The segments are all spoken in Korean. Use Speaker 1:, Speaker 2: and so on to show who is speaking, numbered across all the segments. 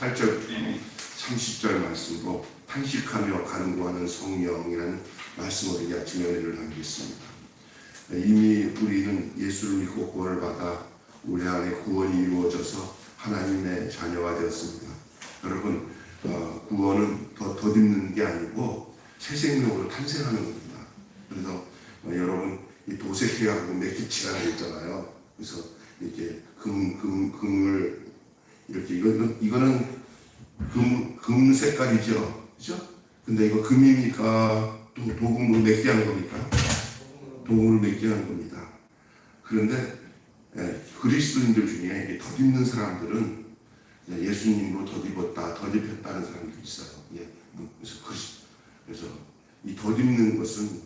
Speaker 1: 28절 30절 말씀으로 탄식하며 간구하는 성령이라는 말씀으로 이 아침에 은혜를 나누겠습니다. 이미 우리는 예수를 믿고 구원을 받아 우리 안에 구원이 이루어져서 하나님의 자녀가 되었습니다. 여러분, 구원은 덧입는 게 아니고 새 생명으로 탄생하는 겁니다. 그래서 여러분, 이 도색해가지고 매기치가 있잖아요. 그래서 이렇게 금을 이렇게 이거는 금 색깔이죠, 그렇죠? 근데 이거 금입니까? 도금으로 매기하는 겁니까? 도금으로 매기하는 겁니다. 그런데 그리스도인들 중에 이게 덧입는 사람들은 예수님으로 덧입었다, 덧입혔다는 사람들이 있어요. 그래서 이 덧입는 것은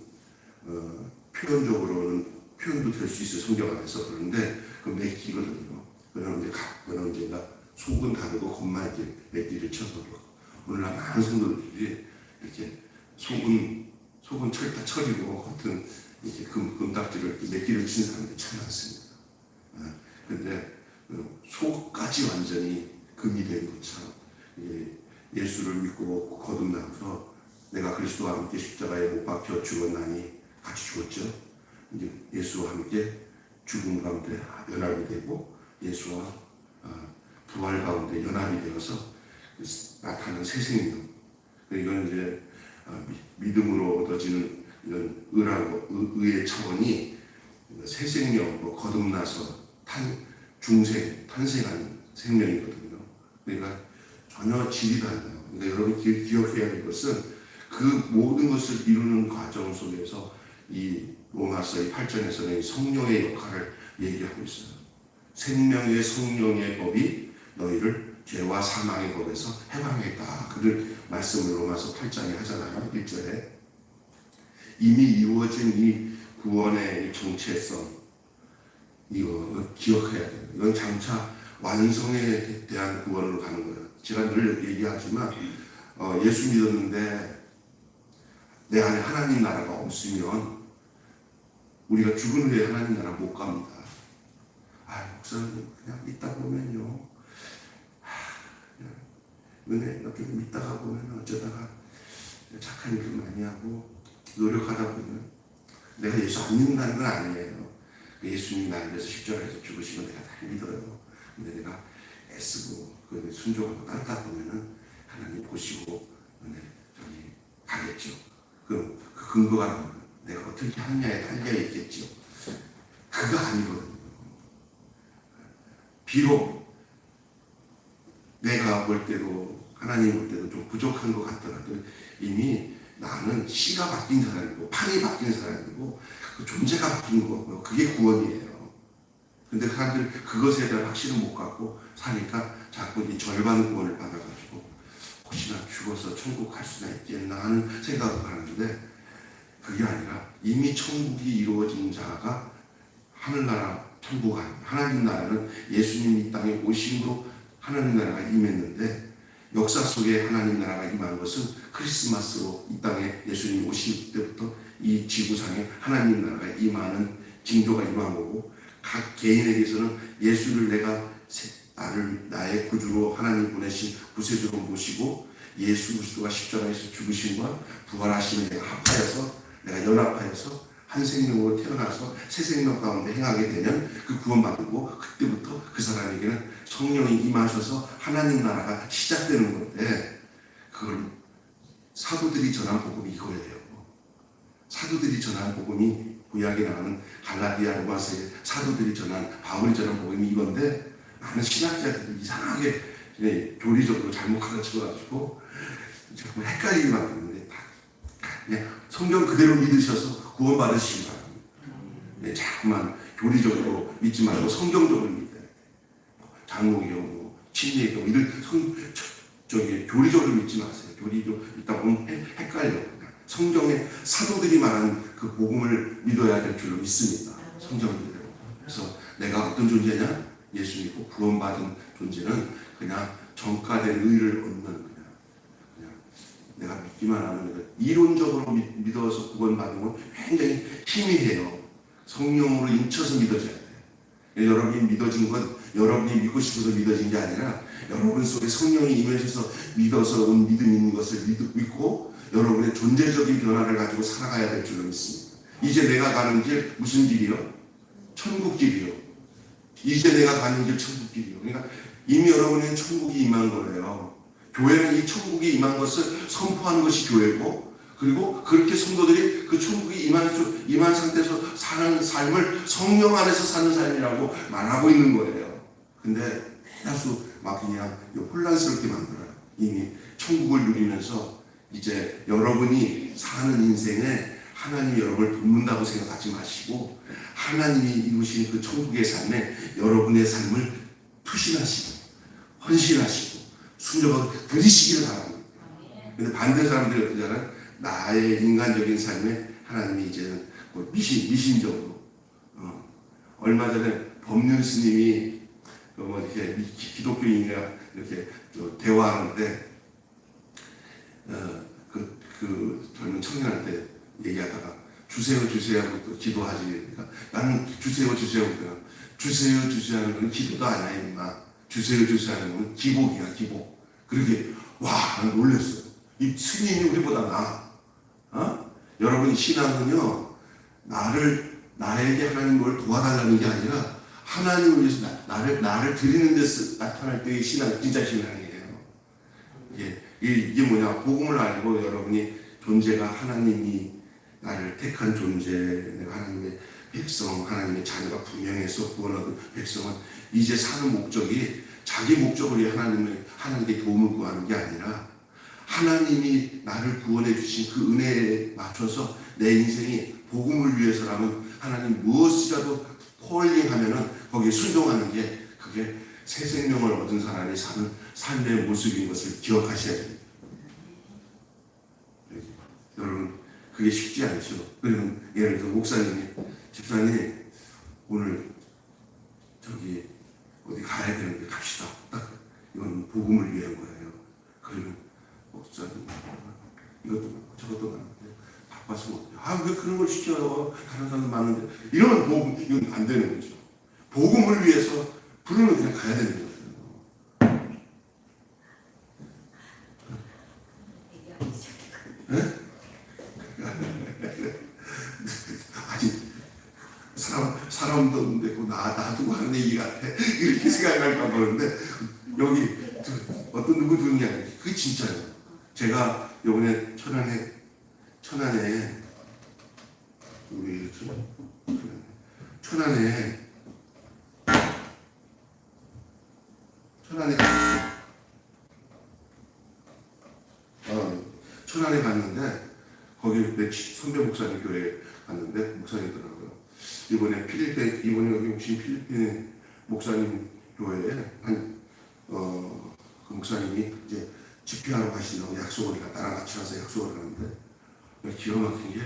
Speaker 1: 표현도 될 수 있어요. 성경 안에서. 그런데 그 매기거든요. 그러면 이제 속은 다르고 겉만 이렇게 매기를 쳐서 그렇고, 오늘날 많은 성도들이 이렇게 속은 철이고 겉은 이렇게 금딱지를 매기를 치는 사람들이 참 많습니다. 그런데 속까지 완전히 금이 된 것처럼 예수를 믿고 거듭나서 내가 그리스도와 함께 십자가에 못 박혀 죽었나니 같이 죽었죠. 이제 예수와 함께 죽음 가운데 연합이 되고 예수와 부활 가운데 연합이 되어서 나타나는 새 생명. 이건 이제 믿음으로 얻어지는 이런 의의 차원이 새 생명으로 거듭나서 탄생한 생명이거든요. 그러니까 전혀 질이 달라요. 그러니까 여러분 기억해야 할 것은 그 모든 것을 이루는 과정 속에서 이 로마서의 8장에서는 성령의 역할을 얘기하고 있어요. 생명의 성령의 법이 너희를 죄와 사망의 법에서 해방했다. 그를 말씀을 로마서 8장에 하잖아요. 1절에. 이미 이루어진 이 구원의 정체성, 이거 기억해야 돼요. 이건 장차 완성에 대한 구원으로 가는 거예요. 제가 늘 얘기하지만 예수 믿었는데 내 안에 하나님 나라가 없으면 우리가 죽은 후에 하나님 나라 못 갑니다. 목사님 그냥 믿다 보면요, 은혜 이렇게 믿다가 보면 어쩌다가 착한 일을 많이 하고 노력하다 보면 내가 예수 안 믿는다는 건 아니에요. 예수님이 나를 위해서 십자가에서 죽으시면 내가 다 믿어요. 근데 내가 애쓰고 순종하고 따르다 보면은 하나님 보시고 저기 가겠죠. 그 근거가 나오면 내가 어떻게 하느냐에 달려 있겠죠. 그거 아니거든요. 비록 내가 볼 때도 하나님 볼 때도 좀 부족한 것 같더라도 이미 나는 씨가 바뀐 사람이고 판이 바뀐 사람이고 그 존재가 바뀐 거고요. 그게 구원이에요. 근데 사람들 그것에 대한 확신을 못 갖고 사니까 자꾸 이 절반 구원을 받아가지고 혹시나 죽어서 천국 갈 수나 있겠나 하는 생각을 하는데, 그게 아니라 이미 천국이 이루어진 자가 하늘나라 천국 아닙니다. 하나님 나라는 예수님이 이 땅에 오심으로 하나님 나라가 임했는데, 역사 속에 하나님 나라가 임한 것은 크리스마스로 이 땅에 예수님이 오실 때부터 이 지구상에 하나님 나라가 임하는 징조가 임한 거고, 각 개인에게서는 예수를 내가 나의 구주로 하나님 보내신 구세주로 모시고 예수 그리스도가 십자가에서 죽으심과 부활하심을 내가 합하여서 내가 연합하여서 한 생명으로 태어나서 새 생명 가운데 행하게 되면 그 구원받고, 그때부터 그 사람에게는 성령이 임하셔서 하나님 나라가 시작되는 건데, 그걸 사도들이 전한 복음이 이거예요. 사도들이 전한 복음이 구약에 나오는 갈라디아 로마서의 사도들이 전한 바울이 전한 복음이 이건데, 많은 신학자들이 이상하게 교리적으로 잘못 가르쳐가지고 자꾸 헷갈리게 만드는데, 그냥 성경 그대로 믿으셔서 구원받으시기 바랍니다. 자꾸만 교리적으로 믿지 말고 성경적으로 믿어야 돼요. 장로교, 침례교 이런 교리적으로 믿지 마세요. 교리적으로 믿다 보면 헷갈려요. 성경에 사도들이 말한 그 복음을 믿어야 될 줄로 믿습니다. 성경대로. 그래서 내가 어떤 존재냐? 예수 믿고 구원받은 존재는 그냥 정가된 의를 얻는 그냥 내가 믿기만 하는 거예요. 이론적으로 믿어서 구원받는 건 굉장히 희미해요. 성령으로 인쳐서 믿어져야 돼요. 여러분이 믿어진 건 여러분이 믿고 싶어서 믿어진 게 아니라 여러분 속에 성령이 임하셔서 믿어서 온 믿음 있는 것을 믿고 여러분의 존재적인 변화를 가지고 살아가야 될 줄로 믿습니다. 이제 내가 가는 길 무슨 길이요? 천국 길이요. 이제 내가 가는 길 천국 길이요. 그러니까 이미 여러분은 천국이 임한 거예요. 교회는 이 천국이 임한 것을 선포하는 것이 교회고, 그리고 그렇게 성도들이 그 천국이 임한 상태에서 사는 삶을 성령 안에서 사는 삶이라고 말하고 있는 거예요. 근데 다수 막 그냥 혼란스럽게 만들어요. 이미 천국을 누리면서 이제 여러분이 사는 인생에 하나님이 여러분을 돕는다고 생각하지 마시고 하나님이 이루신 그 천국의 삶에 여러분의 삶을 투신하시고 헌신하시고 순종하고 드리시기를 바랍니다. 근데 반대 사람들이 어떻게 하나? 나의 인간적인 삶에 하나님이 이제는 미신적으로 얼마 전에 법륜 스님이 이렇게 기독교인이랑 이렇게 대화하는데 그 젊은 청년한테 얘기하다가 주세요 하고 또 기도하지. 그러니까 나는 주세요 그러니까 주세요 하는 건 기도도 아니야 임마. 주세요 하는 건 기복이야 기복. 그렇게 와 난 놀랐어요. 이 스님이 우리보다 나아. 여러분 신앙은요 나에게 하나님 뭘 도와달라는 게 아니라 하나님을 위해서 나를 드리는 데서 나타날 때의 신앙 진짜 신앙이에요. 이게 뭐냐? 복음을 알고 여러분이 존재가 하나님이 나를 택한 존재, 내가 하나님의 백성, 하나님의 자녀가 분명해서 구원 얻은 백성은 이제 사는 목적이 자기 목적을 위해 하나님께 도움을 구하는 게 아니라 하나님이 나를 구원해 주신 그 은혜에 맞춰서 내 인생이 복음을 위해서라면 하나님 무엇이라도 콜링하면은 거기에 순종하는 게 그게 새 생명을 얻은 사람이 사는 삶의 모습인 것을 기억하셔야 됩니다. 여러분 그게 쉽지 않죠. 그러면 예를 들어 목사님이 집사님 오늘 저기 어디 가야 되는데 갑시다. 딱 이건 복음을 위한 거예요. 그러면 목사님 이것도 저것도 많은데 바빠서 왜 그런 걸 시켜요? 다른 사람도 많은데 이러면 복음 이건 안 되는 거죠. 복음을 위해서 부르면 그냥 가야 되는 거예요. 네? 아니 사람도 없는데 나도 하는 얘기 같아 이렇게 생각할까 보는데 여기 어떤 누구 듣는 게 아니에요. 그게 진짜예요. 제가 이번에 천안에 우리 천안에 갔는데 거기 내 선배 목사님 교회에 갔는데 목사님더라고요. 이번에 여기 오신 필리핀 목사님 교회에 그 목사님이 이제 집회하러 가신다고 약속을 나랑 같이 가서 약속을 하는데 기가 막힌 게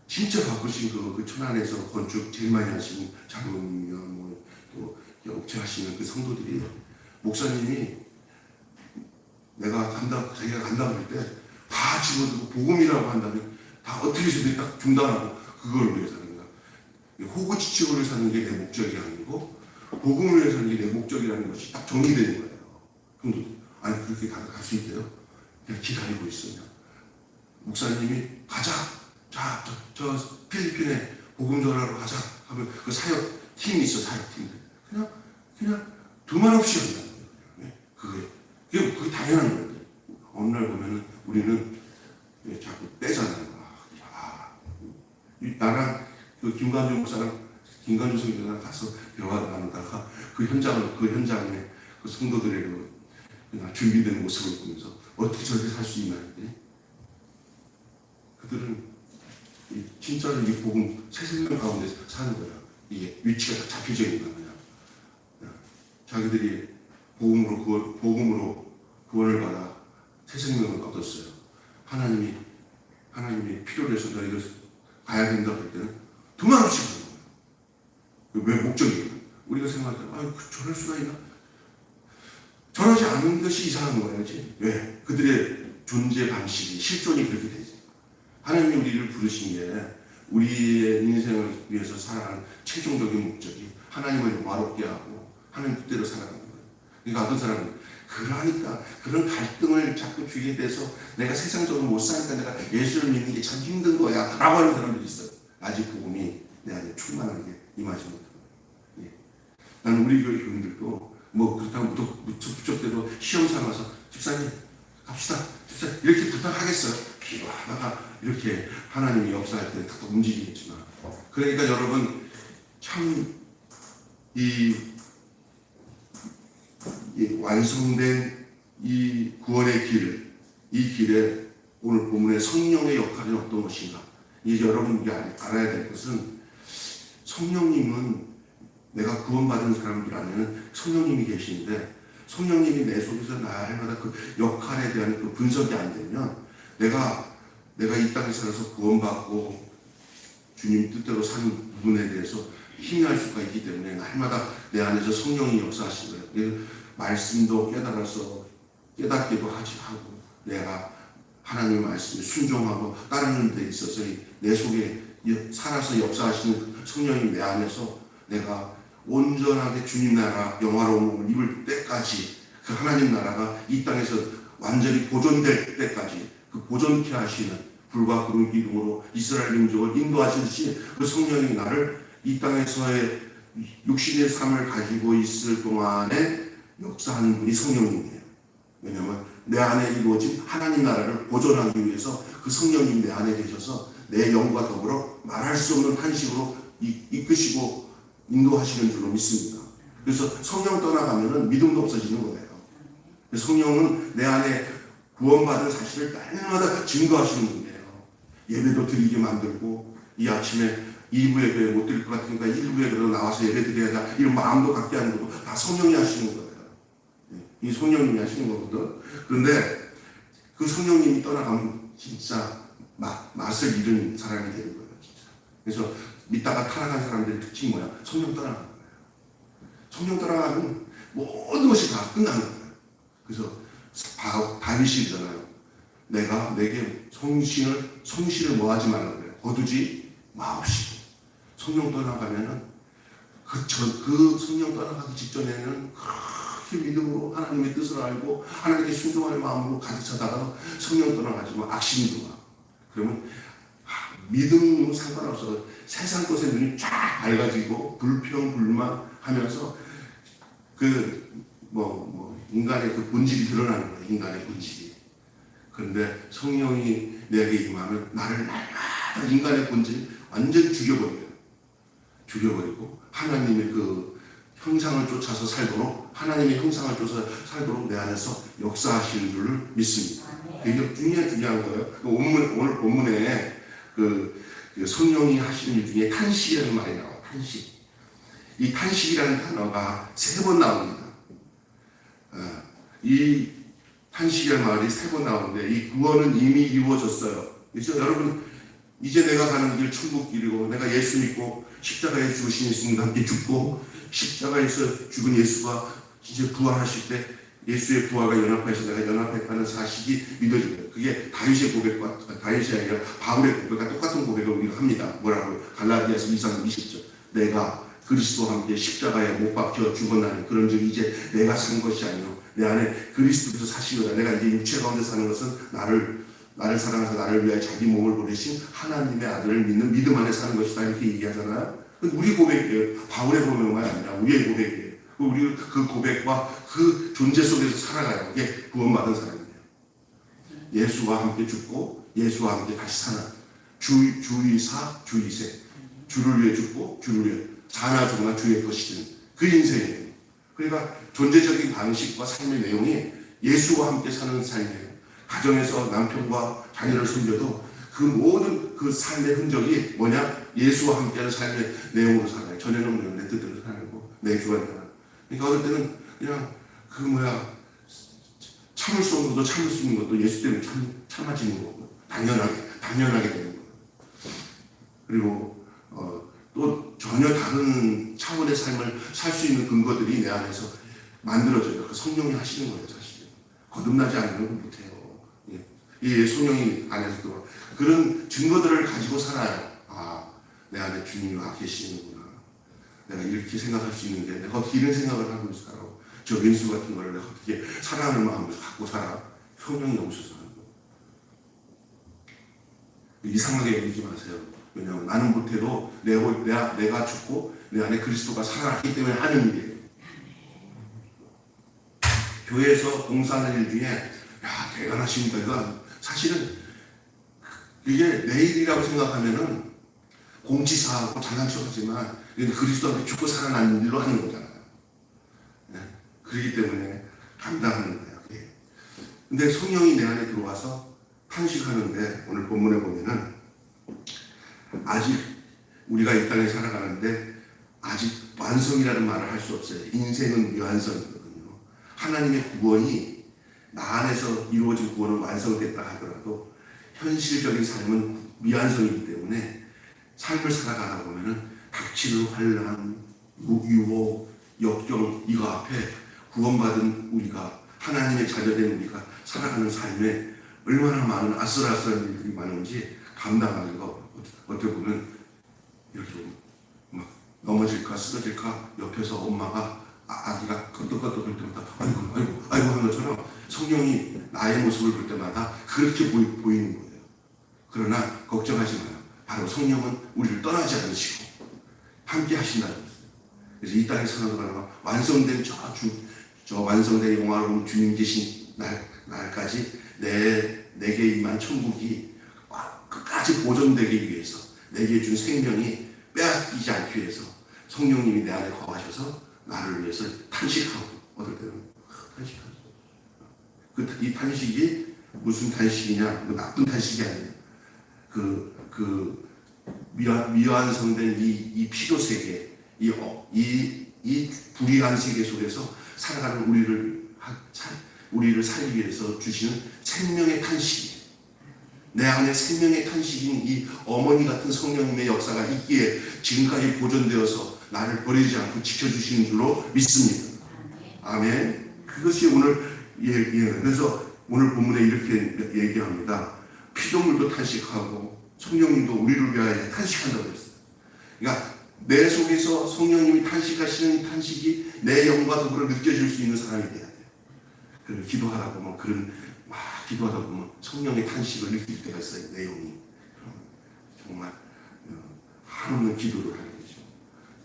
Speaker 1: 진짜 바쁘신 그 천안에서 건축 제일 많이 하시는 장로님이나 또 업체 하시는 그 성도들이 목사님이 자기가 간다고 할 때 다 집어들고 복음이라고 한다면 다 어떻게 해서든 딱 중단하고 그걸 위해서 하는 거야. 호구지책을 사는 게 내 목적이 아니고 복음을 위해서 사는 게 내 목적이라는 것이 딱 정리되는 거예요. 그럼 아니 그렇게 갈 수 있대요? 그냥 기다리고 있어요. 목사님이 가자. 자, 저 필리핀에 복음 전하러 가자 하면 그 사역 팀이 있어. 사역팀 그냥 두말 없이 한다는 거예요. 그게 당연한 거예요. 어느 날 보면은 우리는 자꾸 빼잖아요. 나랑 그 김관중 목사랑 김관중 선교사랑 가서 대화를 나누다가 그 현장에 그 성도들의 그냥 준비된 모습을 보면서 어떻게 저렇게 살 수 있나 했더니 그들은 진짜로 이 복음 새 생명 가운데 사는 거야. 이게 위치가 다 잡혀져 있는 거야. 자기들이 복음으로 구원을 받아 새 생명을 얻었어요. 하나님이 필요로 해서 너희들 가야 된다고 할 때는 두말 없이 가는 거예요. 왜 목적이에요? 우리가 생각할 때 저럴 수가 있나? 저러지 않은 것이 이상한 거야지. 왜? 그들의 존재 방식이 실존이 그렇게 되지. 하나님이 우리를 부르신 게 우리의 인생을 위해서 살아가는 최종적인 목적이 하나님을 영화롭게 하고 하나님 뜻대로 살아가는 거예요. 그러니까 어떤 사람은 그러니까 그런 갈등을 자꾸 주게 돼서 내가 세상적으로 못 사니까 내가 예수를 믿는 게 참 힘든 거야 라고 하는 사람들이 있어요. 아직 복음이 내 안에 충만하게 임하지 못하고. 예. 나는 우리 교회 교인들도 뭐 그렇다고 무척대로 시험 삼아서 집사님 갑시다 집사님 이렇게 부탁하겠어요. 기도하다가 이렇게 하나님이 역사할 때 딱 움직이겠지만, 그러니까 여러분 참 이 완성된 이 구원의 길, 이 길에 오늘 본문의 성령의 역할이 어떤 것인가. 이제 여러분이 알아야 될 것은, 성령님은 내가 구원받은 사람들이라면 성령님이 계시는데, 성령님이 내 속에서 날마다 그 역할에 대한 그 분석이 안 되면 내가 이 땅에 살아서 구원받고 주님 뜻대로 사는 부분에 대해서 힘이 할 수가 있기 때문에 날마다 내 안에서 성령이 역사하신 거예요. 말씀도 깨달아서 깨닫기도 하고, 내가 하나님의 말씀에 순종하고 따르는 데 있어서 내 속에 살아서 역사하시는 성령이 내 안에서 내가 온전하게 주님 나라 영화로운 몸을 입을 때까지, 그 하나님 나라가 이 땅에서 완전히 보존될 때까지 그 보존케 하시는 불과 구름 기둥으로 이스라엘 민족을 인도하시듯이, 그 성령이 나를 이 땅에서의 육신의 삶을 가지고 있을 동안에 역사하는 분이 성령님이에요. 왜냐하면 내 안에 이루어진 하나님 나라를 보존하기 위해서 그 성령님 내 안에 계셔서 내 영과 더불어 말할 수 없는 탄식으로 이끄시고 인도하시는 줄로 믿습니다. 그래서 성령 떠나가면은 믿음도 없어지는 거예요. 성령은 내 안에 구원받은 사실을 날마다 증거하시는 분이에요. 예배도 드리게 만들고, 이 아침에 2부 예배 못 드릴 것 같으니까 1부 예배로 나와서 예배 드려야 이런 마음도 갖게 하는 것도 다 성령이 하시는 거예요. 이 성령님이 하시는 거거든. 그런데 그 성령님이 떠나가면 진짜 맛을 잃은 사람이 되는 거예요. 진짜. 그래서 믿다가 타락한 사람들의 특징이 뭐야? 성령 떠나가는 거예요. 성령 떠나가면 모든 것이 다 끝나는 거예요. 그래서 다윗이잖아요. 내게 성신을 뭐 하지 말라고 그래요. 거두지 마옵시고. 성령 떠나가면은 그 성령 떠나가기 직전에는 그렇게 믿음으로 하나님의 뜻을 알고 하나님께 순종하는 마음으로 가득 차다가 성령 떠나가지만 악심이 와. 그러면 믿음은 상관없어. 세상 것에 눈이 쫙 밝아지고 불평불만하면서 인간의 그 본질이 드러나는 거예요. 인간의 본질이. 그런데 성령이 내게 임하면 나를 날마다 인간의 본질을 완전히 죽여버리고 하나님의 그 형상을 쫓아서 살도록, 하나님의 형상을 쫓아서 살도록 내 안에서 역사하시는 줄을 믿습니다. 이게 중요한 거예요. 오늘 본문에 그 성령이 하시는 일 중에 탄식이라는 말이 나와요. 탄식. 이 탄식이라는 단어가 3번 나옵니다. 이 탄식이라는 말이 3번 나오는데, 이 구원은 이미 이루어졌어요. 그렇죠? 여러분, 이제 내가 가는 길 천국 길이고, 내가 예수 믿고 십자가에 죽으신 예수님과 함께 죽고, 십자가에서 죽은 예수가 이제 부활하실 때 예수의 부활과 연합해서 내가 연합했다는 사실이 믿어져요. 그게 다윗의 고백과, 다윗이 아니라 바울의 고백과 똑같은 고백을 우리가 합니다. 뭐라고? 갈라디아서 2장 20절. 내가 그리스도와 함께 십자가에 못 박혀 죽었나니 그런즉 이제 내가 산 것이 아니요 내 안에 그리스도께서 사시거다. 내가 이제 육체 가운데 사는 것은 나를 사랑하사 나를 위하여 자기 몸을 보내신 하나님의 아들을 믿는 믿음 안에 사는 것이다. 이렇게 얘기하잖아요. 우리 고백이에요. 바울의 고백만이 아니라 우리의 고백이에요. 우리 그 고백과 그 존재 속에서 살아가요. 이게 구원받은 사람이에요. 예수와 함께 죽고 예수와 함께 다시 사는 주의사 주의세, 주를 위해 죽고 주를 위해 자나 죽나 주의 것이 된 그 인생이에요. 그러니까 존재적인 방식과 삶의 내용이 예수와 함께 사는 삶이에요. 가정에서 남편과 자녀를 섬겨도 그 모든 그 삶의 흔적이 뭐냐? 예수와 함께하는 삶의 내용으로 살아요. 전에는 내 뜻대로 살고 내 주관대로. 그러니까 어떨 때는 그냥 참을 수 없는 것도 참을 수 있는 것도 예수 때문에 참아지는 거고, 당연하게 되는 거예요. 그리고 또 전혀 다른 차원의 삶을 살 수 있는 근거들이 내 안에서 만들어져요. 그 성령이 하시는 거예요. 사실 거듭나지 않으면 못해요. 이 성령이 안에서도 그런 증거들을 가지고 살아요. 내 안에 주님이 와 계시는구나. 내가 이렇게 생각할 수 있는데 내가 어떻게 이런 생각을 하고 있을까라고. 저 왼수 같은 걸 내가 어떻게 사랑하는 마음을 갖고 살아. 성령이 오셔서 하는 거예요. 이상하게 여기지 마세요. 왜냐하면 나는 못해도 내가 죽고 내 안에 그리스도가 살아났기 때문에 하는 일이에요. 교회에서 봉사하는 일 중에 야 대단하십니다. 이거 사실은 이게 내 일이라고 생각하면은 공지사하고 장난쳐하지만 그리스도한테 죽고 살아난 일로 하는 거잖아요. 네? 그렇기 때문에 감당하는 거예요. 근데 성령이 내 안에 들어와서 탄식하는데 오늘 본문에 보면은 아직 우리가 이 땅에 살아가는데 아직 완성이라는 말을 할 수 없어요. 인생은 미완성이거든요. 하나님의 구원이 나 안에서 이루어진 구원은 완성됐다 하더라도 현실적인 삶은 미완성이기 때문에 삶을 살아가다 보면은 닥치는 환난, 유혹, 역경 이거 앞에 구원받은 우리가 하나님의 자녀된 우리가 살아가는 삶에 얼마나 많은 아슬아슬한 일들이 많은지 감당하기가 어떻게 보면 이렇게 막 넘어질까 쓰러질까 옆에서 엄마가 아기가 끄덕끄덕 할 때마다 아이고 하는 것처럼 성령이 나의 모습을 볼 때마다 그렇게 보이는 거예요. 그러나 걱정하지 마요. 바로 성령은 우리를 떠나지 않으시고 함께 하신다는 거예요. 그래서 이 땅에 살아가다가 완성된 저 완성된 영화로운 주님 계신 날까지 내게 임한 천국이 끝까지 보존되기 위해서 내게 준 생명이 빼앗기지 않기 위해서 성령님이 내 안에 거하셔서 나를 위해서 탄식하고 어떨 때는 탄식하죠. 이 탄식이 무슨 탄식이냐? 나쁜 탄식이 아니에요. 미완성된 이 피조 세계, 이 불의한 세계 속에서 살아가는 우리를 살기 위해서 주시는 생명의 탄식이. 내 안에 생명의 탄식인 이 어머니 같은 성령님의 역사가 있기에 지금까지 보존되어서 나를 버리지 않고 지켜주시는 줄로 믿습니다. 아멘. 그것이 오늘 얘기예요. 그래서 오늘 본문에 이렇게 얘기합니다. 피조물도 탄식하고 성령님도 우리를 위하여 탄식한다고 했어요. 그러니까 내 속에서 성령님이 탄식하시는 탄식이 내 영과 더불어 느껴질 수 있는 사람이 돼야 돼요. 그리고 기도하다 보면 기도하다 보면 성령의 탄식을 느낄 때가 있어요. 내 영이. 정말 한없는 기도를 하는 거죠.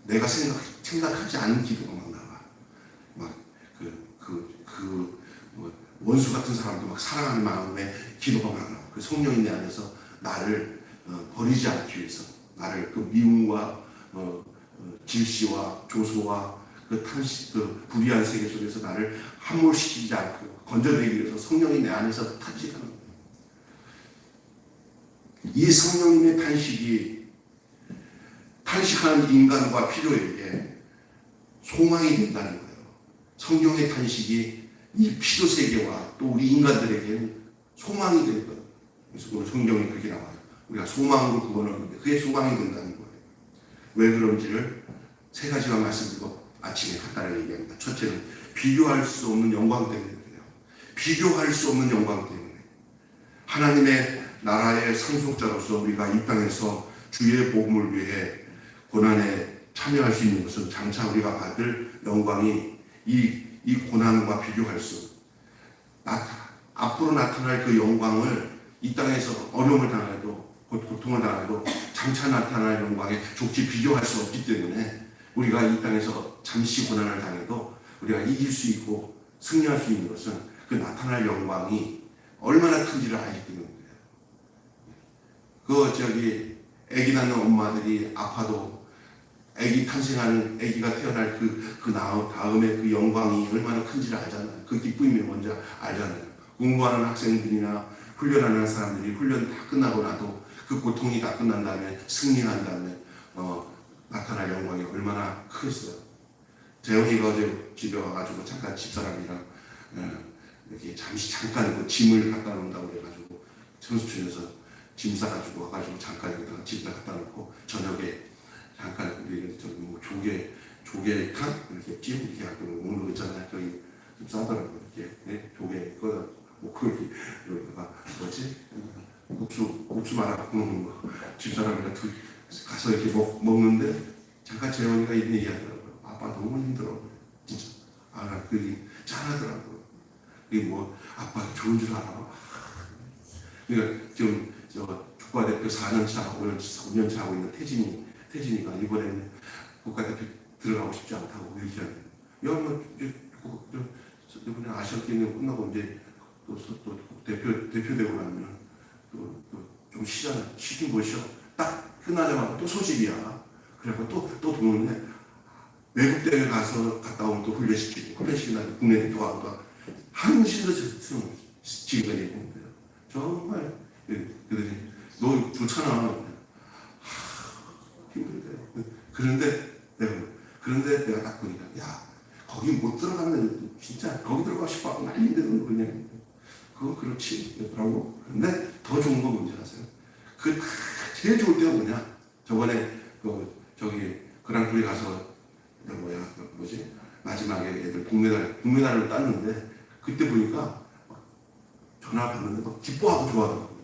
Speaker 1: 내가 생각하지 않은 기도가 막 나와. 원수 같은 사람도 막 사랑하는 마음에 기도가 막 나와. 그 성령이 내 안에서 나를 버리지 않기 위해서 나를 그 미움과 질시와 조소와 그 탄식, 그 불의한 세계 속에서 나를 함몰시키지 않고 건져내기 위해서 성령이 내 안에서 탄식하는 거예요. 이 성령님의 탄식하는 인간과 필요에게 소망이 된다는 거예요. 성령의 탄식이 이 필요 세계와 또 우리 인간들에게는 소망이 되는 거예요. 그래서 오늘 성경에 그렇게 나와요. 우리가 소망으로 구원을 얻는데 그게 소망이 된다는 거예요. 왜 그런지를 세 가지만 말씀드리고 아침에 간단하게 얘기합니다. 첫째는 비교할 수 없는 영광 때문에 그래요. 비교할 수 없는 영광 때문에. 하나님의 나라의 상속자로서 우리가 이 땅에서 주의 복음을 위해 고난에 참여할 수 있는 것은 장차 우리가 받을 영광이 이 고난과 비교할 수 앞으로 나타날 그 영광을 이 땅에서 어려움을 당해도 고통을 당해도 장차 나타날 영광에 좋게 비교할 수 없기 때문에 우리가 이 땅에서 잠시 고난을 당해도 우리가 이길 수 있고 승리할 수 있는 것은 그 나타날 영광이 얼마나 큰지를 알기 때문입니다. 아기 낳는 엄마들이 아파도 아기 탄생하는 아기가 태어날 그 다음에 그 영광이 얼마나 큰지를 알잖아요. 그 기쁨이 뭔지 알잖아요. 공부하는 학생들이나 훈련하는 사람들이 훈련 다 끝나고 나도 그 고통이 다 끝난 다음에 승리한 다음에 나타날 영광이 얼마나 크겠어요. 재영이가 어제 집에 와가지고 잠깐 집사람이랑 이렇게 잠깐 그 짐을 갖다 놓는다고 그래가지고 선수촌에서 짐 싸가지고 와가지고 잠깐 여기다가 집에다 갖다 놓고 저녁에 잠깐 우리 조개탕 이렇게 찜 이렇게 하고 먹는 거 있잖아요. 저기 좀 싸더라고요. 이렇게 조개 꺼다 놓고 여기다가 국수 말아갖고 먹는 거 집사람이랑 가서 이렇게 먹는데 잠깐 재원이가 이런 얘기 하더라고요. 아빠 너무 힘들어. 진짜. 아, 그게 짠하더라고요. 이게 뭐, 아빠 좋은 줄 알아. 그러니까 지금 국가대표 4년차, 5년차 하고 있는 태진이가 이번에는 국가대표 들어가고 싶지 않다고 얘기하는. 야, 뭐, 이번에 아시안 게임 끝나고 이제 또 대표되고 나면 좀 쉬긴 뭐 쉬어. 딱 끝나자마자 또 소집이야. 그래서 또 돈을 외국 대회 갔다 오면 또 훈련시키고 국내 대표가 한 신도 지금까지 했는데요. 정말 그들이 너 좋잖아. 힘들대요. 그런데 내가 딱 보니까 야 거기 못 들어가면 진짜 거기 들어가고 싶어 하고 난리인데 너 그냥 그건 그렇지 라고. 그런데 더 좋은 건 뭔지 아세요? 그 제일 좋을 때가 뭐냐? 저번에 저기 그랑프리 가서 마지막에 애들 동메달을 땄는데 그때 보니까 전화 받는데 막 기뻐하고 좋아하더라고요.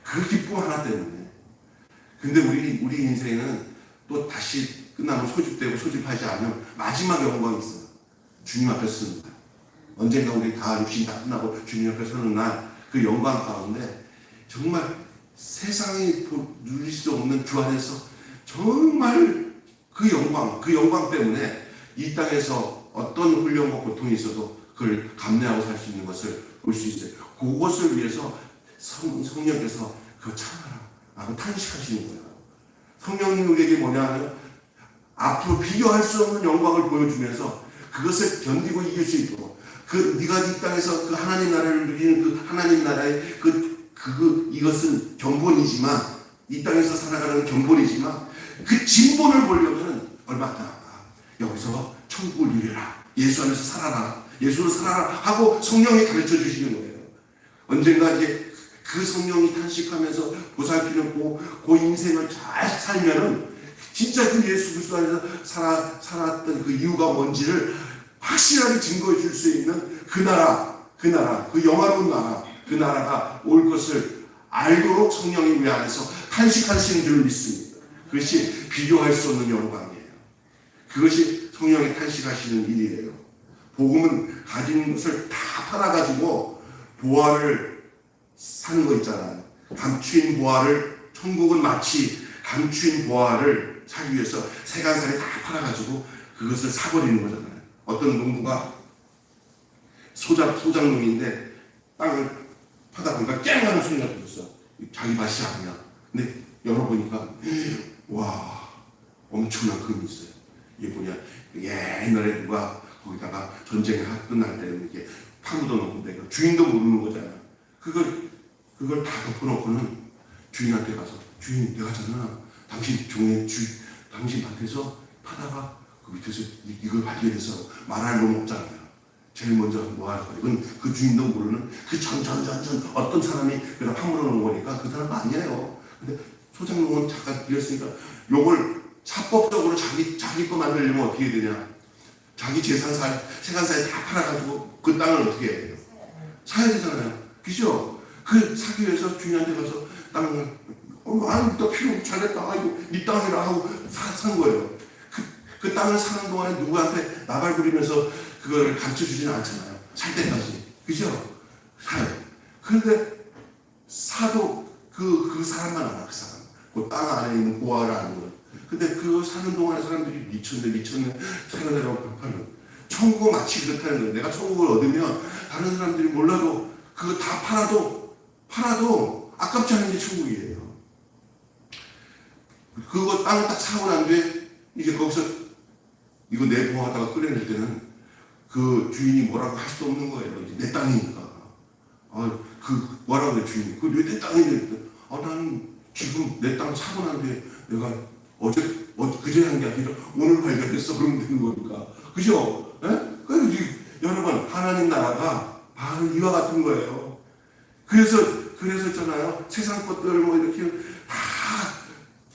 Speaker 1: 그 기쁨 하나 때문에. 근데 우리 인생은 또 다시 끝나면 소집하지 않으면 마지막 영광이 있어요. 주님 앞에 서는 날. 언젠가 우리 다 육신 다 끝나고 주님 앞에 서는 날 그 영광 가운데 정말 세상이 누릴 수 없는 주 안에서 정말 그 영광 때문에 이 땅에서 어떤 훈련과 고통이 있어도 그걸 감내하고 살 수 있는 것을 볼 수 있어요. 그것을 위해서 성령께서 그거 참아라 라고 탄식하시는 거예요. 성령님이 우리에게 뭐냐 하면 앞으로 비교할 수 없는 영광을 보여주면서 그것을 견디고 이길 수 있도록 네가 이 땅에서 그 하나님 나라를 누리는 그 하나님 나라의 이것은 경본이지만 이 땅에서 살아가는 경본이지만 그 진본을 보려면 얼마 안 남았다. 여기서 천국을 누려라. 예수 안에서 살아라. 예수로 살아라 하고 성령이 가르쳐 주시는 거예요. 언젠가 이제 그 성령이 탄식하면서 보살피는 그 인생을 잘 살면은 진짜 그 예수 그리스도 안에서 살았던 그 이유가 뭔지를 확실하게 증거해 줄 수 있는 그 나라, 그 영화로운 나라, 그 나라가 올 것을 알도록 성령이 우리 안에서 탄식하시는 줄 믿습니다. 그것이 비교할 수 없는 영광이에요. 그것이 성령이 탄식하시는 일이에요. 복음은 가진 것을 다 팔아가지고 보화를 사는 거 있잖아요. 감추인 보화를, 천국은 마치 감추인 보화를 사기 위해서 세간살이 다 팔아가지고 그것을 사버리는 거잖아요. 어떤 농부가 소작농인데 땅을 파다 보니까 깽 하는 소리가 들렸어. 자기 밭이 아니야. 근데 열어보니까 와 엄청난 금이 있어요. 이게 뭐냐, 옛날에 누가 거기다가 전쟁이 끝날 때 이렇게 파묻어 놓는데 주인도 모르는 거잖아. 그걸 다 덮어놓고는 주인한테 가서 주인 내가 잖아. 당신 밭에서 파다가 그 밑에서 이걸 발견해서 말할 놈 없잖아요. 제일 먼저 뭐 할 거야. 이건 그 주인도 모르는 그 전 어떤 사람이 그냥 파묻어 놓은 거니까 그 사람 아니에요. 근데 소작농은 잠깐 빌렸으니까 요걸 사법적으로 자기 거 만들려면 어떻게 해야 되냐. 자기 세간사에 다 팔아가지고 그 땅을 어떻게 해야 돼요? 사야 되잖아요. 그죠? 그 사기 위해서 주인한테 가서 땅을 아유 너 필요 없고 잘됐다. 아이고 네 땅이라 하고 산 거예요. 그 땅을 사는 동안에 누구한테 나발 부리면서 그거를 가르쳐주지는 않잖아요. 살 때까지. 그죠? 사요. 그런데 사도 그 사람만 알아. 그 사람. 그 땅 안에 있는 보화를 아는 거예요. 근데 그 사는 동안에 사람들이 미쳤네 살아내라고 불판을. 천국은 마치 그렇다는 거예요. 내가 천국을 얻으면 다른 사람들이 몰라도 그거 다 팔아도 아깝지 않은 게 천국이에요. 그거 땅을 딱 사고 난 뒤에 이제 거기서 이거 내보하다가 끓여낼 때는 그 주인이 뭐라고 할 수도 없는 거예요. 이제 내 땅이니까. 뭐라고 해 주인이. 그게 내 땅이니까. 나는 지금 내 땅 사고 난 뒤에 내가 그제 한 게 아니라 오늘 발견했어. 그러면 되는 거니까. 그죠? 그래서 여러분, 하나님 나라가 바로 이와 같은 거예요. 그래서 있잖아요. 세상 것들 뭐 이렇게 다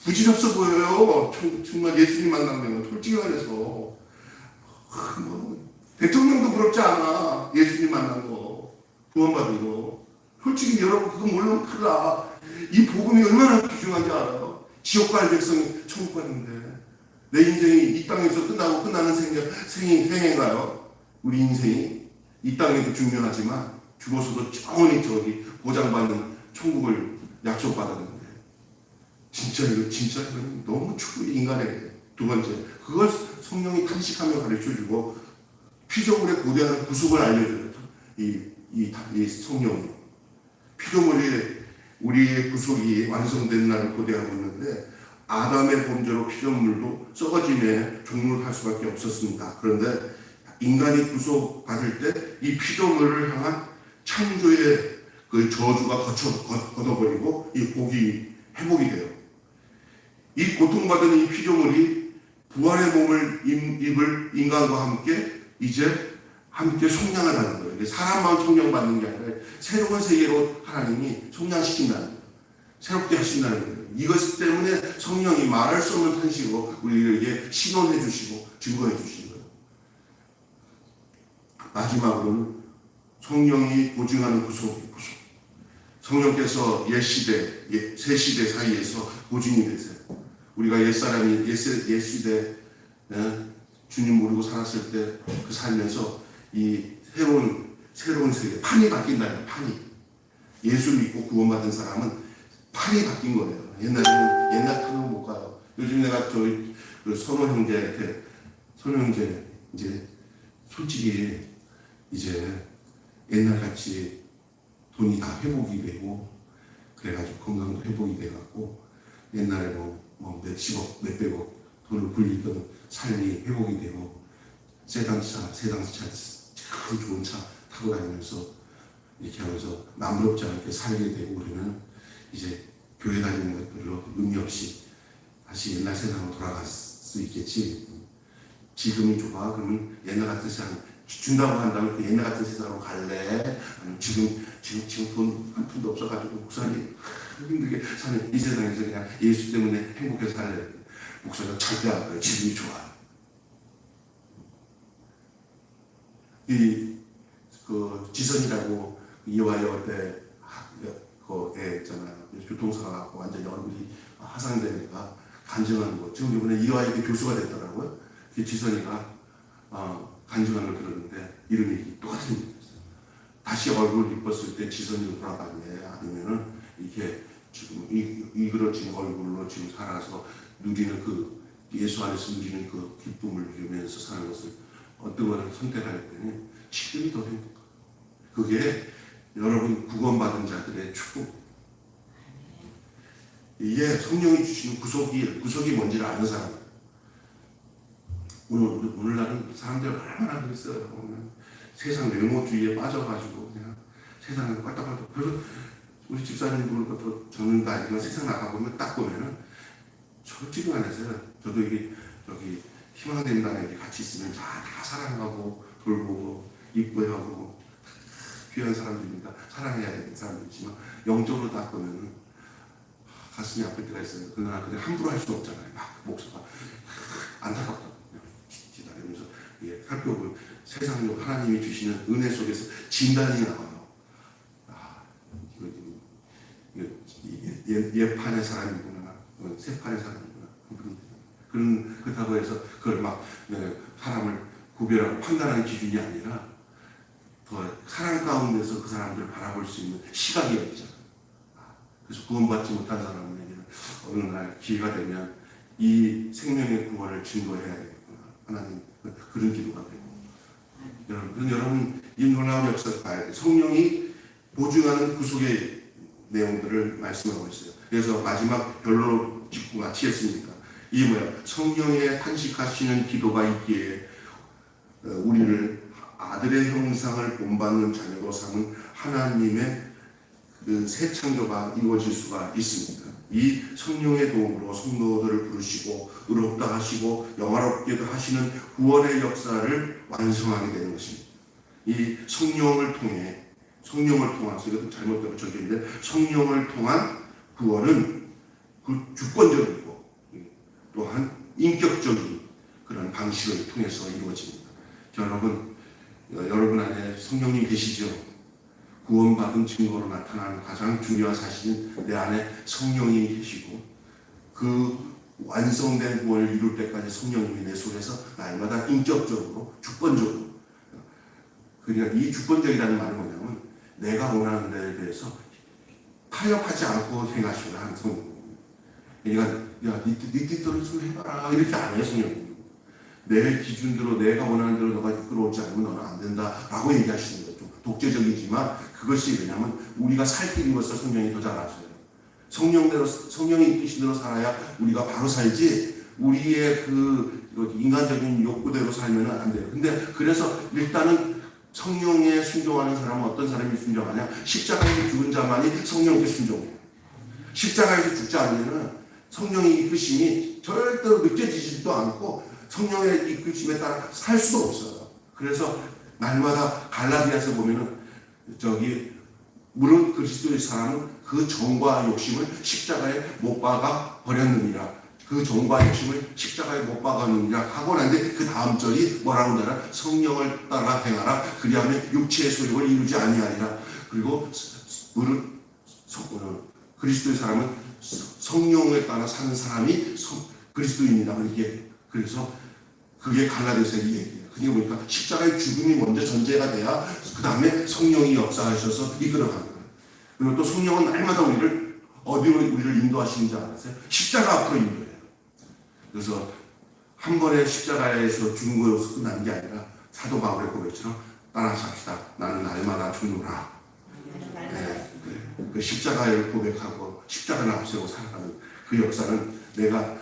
Speaker 1: 부질없어 보여요. 정말 예수님 만나면 솔직히 말해서 대통령도 부럽지 않아. 예수님 만난 거 구원받은 거. 솔직히 여러분 그거 물론 크다. 이 복음이 얼마나 귀중한지 알아요. 지옥 갈 백성이 천국 갔는데 내 인생이 이 땅에서 끝나고 끝나는 생애인가요? 우리 인생이 이 땅에도 중요하지만 죽어서도 영원히 저기 보장받는 천국을 약속받았는데 진짜 이건 너무 추구의 인간에게. 두 번째, 그걸 성령이 탄식하며 가르쳐주고 피조물의 고대한 구속을 알려줘요. 이 성령이 피조물이 우리의 구속이 완성된 날을 고대하고 있는데 아담의 범죄로 피조물도 썩어짐에 종로를 할 수밖에 없었습니다. 그런데 인간이 구속받을 때 이 피조물을 향한 창조의 그 저주가 걷어버리고 이 복이 회복이 돼요. 이 고통받은 이 피조물이 부활의 몸을 입을 인간과 함께 이제 함께 속량을 하는 거예요. 사람만 속량받는 게 아니라 새로운 세계로 하나님이 속량시킨다는 거예요. 새롭게 하신다는 거예요. 이것 때문에 성령이 말할 수 없는 탄식으로 우리에게 신원해 주시고 증거해 주시는 거예요. 마지막으로는 성령이 보증하는 구속. 성령께서 옛시대, 새시대 사이에서 보증이 되세요. 우리가 옛사람이 옛시대 주님 모르고 살았을 때 그 살면서 이 새로운 세계, 판이 바뀐다는 판이. 예수 믿고 구원받은 사람은 판이 바뀐 거예요. 옛날에는 옛날 판으로 못 가요. 요즘 내가 저희 선호 형제 이제 솔직히 이제 옛날같이 돈이 다 회복이 되고 그래가지고 건강도 회복이 돼갖고 옛날에 뭐 몇십억 몇백억 돈을 굴리던 삶이 회복이 되고 세단차 참 좋은 차 타고 다니면서 이렇게 하면서 남부럽지 않게 살게 되고 그러면 이제 교회 다니는 것들로 의미 없이 다시 옛날 세상으로 돌아갈 수 있겠지. 지금이 좁아. 그러면 옛날 같은 세상 준다고 한다면 그 옛날 같은 세상으로 갈래? 아니면 지금 돈 한 푼도 없어가지고 목사님 힘들게 사는 이 세상에서 그냥 예수 때문에 행복해서 살래? 목사가 절대 안 그래. 지금이 좋아. 그 지선이라고 이화여 때 그 애 있잖아요. 교통사고 나고 완전히 얼굴이 화상되니까 간증하는 거. 지금 이번에 이화여대 교수가 됐더라고요. 그 지선이가 간증하는 걸 들었는데 이름이 똑같은 이름이었어요. 다시 얼굴 이뻤을 때 지선이로 돌아갔네. 아니면은 이렇게 지금 이그러진 얼굴로 지금 살아서 누리는 그 예수 안에서 누리는 그 기쁨을 누리면서 사는 것을 어떤 걸 선택할 때는 지금이 더 행복해요. 그게 여러분 구원받은 자들의 축복. 이게 성령이 주시는 구속이 뭔지를 아는 사람. 오늘날은 사람들 얼마나 그랬어요. 보면 세상 외모주의에 빠져가지고 그냥 세상을 꽉딱꽉딱. 그래서 우리 집사님 보니까 저는 다 이런 세상 나가보면 딱 보면은 솔직히 말해서요. 저도 이게 저기 희망된다는 같이 있으면 다 사랑하고 돌보고 이뻐하고 귀한 사람들입니다. 사랑해야 되는 사람들이지만 영적으로 딱 보면은 가슴이 아플 때가 있어요. 그러나 그냥 함부로 할 수 없잖아요. 막 목사가 안타깝다. 기다리면서 살펴보면 세상으로 하나님이 주시는 은혜 속에서 진단이 나와요. 옛판의 사람이구나, 새판의 사람이구나. 그렇다고 해서 그걸 막 사람을 구별하고 판단하는 기준이 아니라 더 사랑 가운데서 그 사람들을 바라볼 수 있는 시각이 있잖아요. 그래서 구원받지 못한 사람에게는 어느 날 기회가 되면 이 생명의 구원을 증거해야 되겠구나. 하나님 그런 기도가 되고. 여러분 이 놀라운 역사를 봐야 돼요. 성령이 보증하는 구속의 내용들을 말씀하고 있어요. 그래서 마지막 결론을 짚고 마치겠습니다. 이게 뭐야? 성령의 탄식하시는 기도가 있기에 우리를 아들의 형상을 본받는 자녀로 삼은 하나님의 그 새 창조가 이루어질 수가 있습니다. 이 성령의 도움으로 성도들을 부르시고 의롭다 하시고 영화롭게도 하시는 구원의 역사를 완성하게 되는 것입니다. 이 성령을 통해서 이것도 잘못되고 적혀있는데 성령을 통한 구원은 그 주권적이고 또한 인격적인 그런 방식을 통해서 이루어집니다. 여러분 안에 성령님 계시죠? 구원받은 증거로 나타나는 가장 중요한 사실은 내 안에 성령이 계시고 그 완성된 구원을 이룰 때까지 성령님이 내 속에서 날마다 인격적으로 주권적으로, 그러니까 이 주권적이라는 말은 뭐냐면 내가 원하는 데에 대해서 타협하지 않고 행하시는 하는 성령. 그러니까 야, 네 뜻대로 좀 해봐라 이렇게 안 해요. 성령님 내 기준대로 내가 원하는 대로 너가 이끌어오지 않으면 너는 안 된다라고 얘기하시는 거죠. 독재적이지만 그것이 왜냐하면 우리가 살 길인 것을 성령이 더 잘 아셔요. 성령대로, 성령이 이끄신 대로 살아야 우리가 바로 살지 우리의 그 인간적인 욕구대로 살면 안 돼요. 근데 그래서 일단은 성령에 순종하는 사람은 어떤 사람이 순종하냐? 십자가에 죽은 자만이 성령께 순종해요. 십자가에서 죽지 않으면 성령의 이끄심이 절대로 느껴지지도 않고 성령의 이끄심에 따라 살 수도 없어요. 그래서 날마다 갈라디아서 보면은 물은 그리스도의 사람은 그 정과 욕심을 십자가에 못 박아 버렸느니라. 그 정과 욕심을 십자가에 못 박았느니라 하고 나는데 그 다음 절이 뭐라고 하더라? 성령을 따라 행하라. 그리하면 육체의 소욕을 이루지 아니하리라. 그리고 물은 그리스도의 사람은 성령을 따라 사는 사람이 그리스도입니다. 그래서 그게 갈라디아서 얘기예요. 그게 보니까 십자가의 죽음이 먼저 전제가 돼야 그 다음에 성령이 역사하셔서 이끌어가는 거예요. 그리고 또 성령은 날마다 어디로 우리를 인도하시는지 알았어요? 십자가 앞으로 인도해요. 그래서 한 번에 십자가에서 죽은 것으로 끝난 게 아니라 사도 바울의 고백처럼 따라삽시다. 나는 날마다 죽노라. 네, 그 십자가를 고백하고 십자가를 앞세우고 살아가는 그 역사는 내가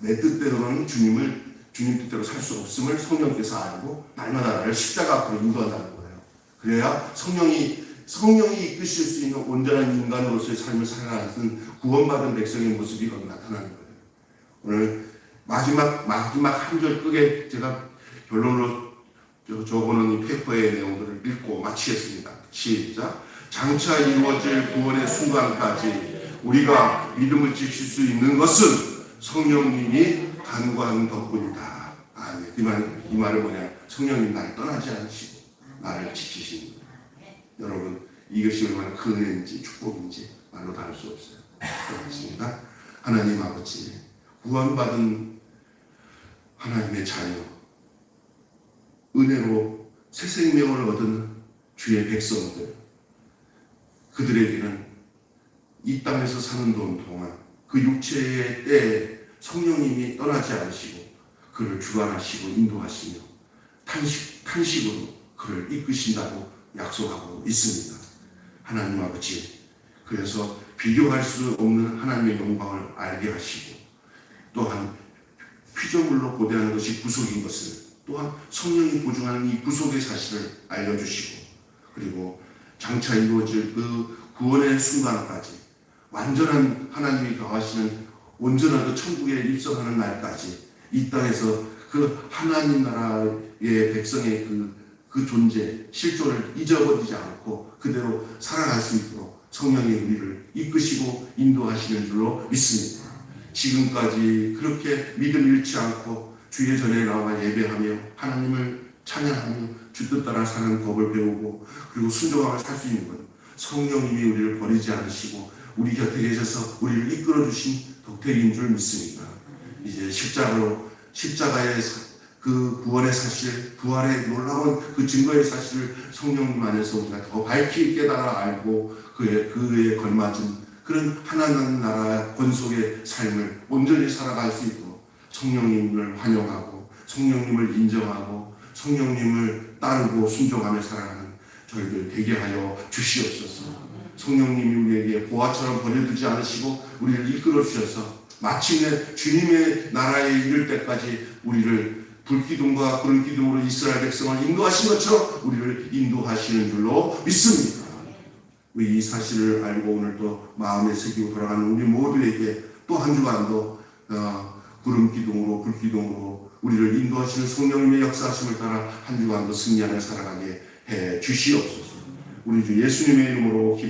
Speaker 1: 내 뜻대로는 주님 뜻대로 살 수 없음을 성령께서 알고 날마다 나를 십자가 앞으로 인도한다는 거예요. 그래야 성령이 이끄실 수 있는 온전한 인간으로서의 삶을 살아가는 구원받은 백성의 모습이 거기 나타나는 거예요. 오늘 마지막 한 절 끝에 제가 결론으로 적어놓은 이 페이퍼의 내용들을 읽고 마치겠습니다. 시작. 장차 이루어질 구원의 순간까지 우리가 믿음을 지킬 수 있는 것은 성령님이 간구하는 덕분이다. 이 말은 뭐냐? 성령님 나를 떠나지 않으시고 나를 지키시는 거예요. 여러분 이것이 얼마나 큰 은혜인지 축복인지 말로 다 할 수 없어요. 그렇습니다. 하나님 아버지, 구원받은 하나님의 자녀, 은혜로 새 생명을 얻은 주의 백성들, 그들에게는 이 땅에서 사는 동안 그 육체의 때에 성령님이 떠나지 않으시고 그를 주관하시고 인도하시며 탄식으로 그를 이끄신다고 약속하고 있습니다. 하나님 아버지, 그래서 비교할 수 없는 하나님의 영광을 알게 하시고 또한 피조물로 고대하는 것이 구속인 것을 또한 성령이 보증하는 이 구속의 사실을 알려주시고 그리고 장차 이루어질 그 구원의 순간까지 완전한 하나님이 거하시는 온전한 그 천국에 입성하는 날까지 이 땅에서 그 하나님 나라의 백성의 그 존재, 실존을 잊어버리지 않고 그대로 살아갈 수 있도록 성령이 우리를 이끄시고 인도하시는 줄로 믿습니다. 지금까지 그렇게 믿음 잃지 않고 주의 전에 나와 예배하며 하나님을 찬양하며 주 뜻 따라 사는 법을 배우고 그리고 순종하며 살 수 있는 것, 성령님이 우리를 버리지 않으시고 우리 곁에 계셔서 우리를 이끌어 주신 덕택인 줄 믿습니다. 이제 십자가의 그 구원의 사실, 부활의 놀라운 그 증거의 사실을 성령님 안에서 우리가 더 밝히 깨달아 알고 그에 걸맞은 그런 하나님 나라 권속의 삶을 온전히 살아갈 수 있도록 성령님을 환영하고 성령님을 인정하고 성령님을 따르고 순종하며 살아가는 저희들 되게 하여 주시옵소서. 성령님이 우리에게 보화처럼 버려두지 않으시고 우리를 이끌어 주셔서 마침내 주님의 나라에 이를 때까지 우리를 불기둥과 구름기둥으로 이스라엘 백성을 인도하신 것처럼 우리를 인도하시는 줄로 믿습니다. 이 사실을 알고 오늘 또 마음에 새기고 돌아가는 우리 모두에게 또 한 주간도 구름기둥으로 불기둥으로 우리를 인도하시는 성령님의 역사하심을 따라 한 주간도 승리하며 살아가게 해 주시옵소서. 우리 주 예수님의 이름으로 기도